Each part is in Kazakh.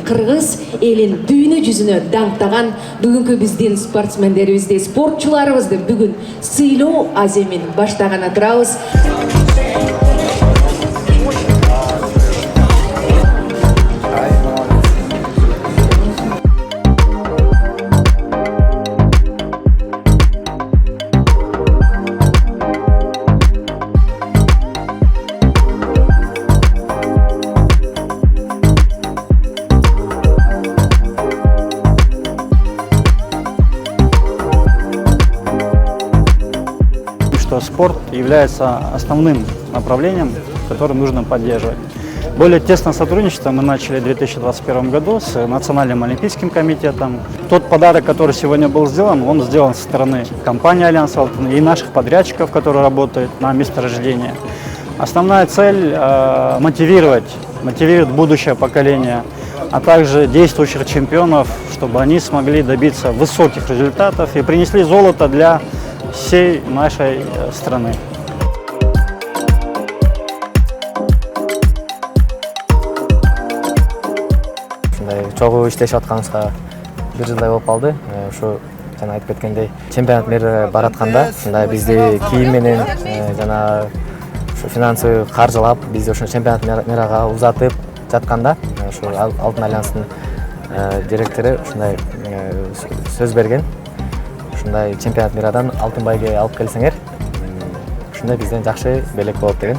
Кыргыз элин дүйнө жүзүнө даңктаган бүгүнкү биздин спортсмендерибизди, спортчуларыбызды бүгүн сыйлоо аземин баштаган турабыз. Что спорт является основным направлением, которым нужно поддерживать. Более тесное сотрудничество мы начали в 2021 году с Национальным олимпийским комитетом. Тот подарок, который сегодня был сделан, он сделан со стороны компании Альянс Алтын и наших подрядчиков, которые работают на месторождении. Основная цель мотивировать будущее поколение, а также действующих чемпионов, чтобы они смогли добиться высоких результатов и принесли золото для всей нашей страны. Чогуу иштешип атканыбызга бир жылдай болуп калды. Ушу жана айтып кеткендей, чемпионат мээрине баратканда ушундай бизди кийим менен жана финансовый каржылап, бизди ошо чемпионат мээрага узатып жатканда, ушу Алтын Альянстын директору ушундай сөз берген. Ушундай чемпионат мээрадан алтын байге алып келсеңер, ушундай бизден жакшы белек болот деген.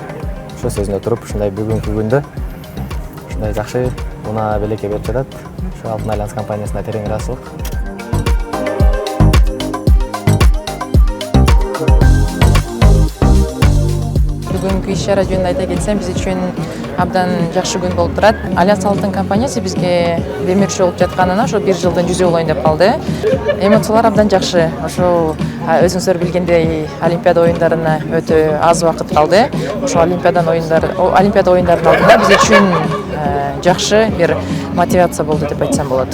Ошо сөзүнө туруп, ушундай бүгүнкү күндө ушундай жакшы мына белекке берип жатат. Ошо Алтын Альянс компаниясына терең ыраазычылык. Бүгүнкү иш-чара жөнүндө айта кетсем, биз үчүн абдан жакшы күн болуп турат. Альянс Алтын компаниясы бизге демирчи болуп жатканына ошо бир жылдын жүзү болоюн деп калды. Эмоциялар абдан жакшы. Ошо өзүңүздөр билгендей Олимпиада оюндарына өтө аз убакыт калды. Ошо Олимпиада оюндарынын алдында биз үчүн жакшы бир мотивация болду деп айтсам болот.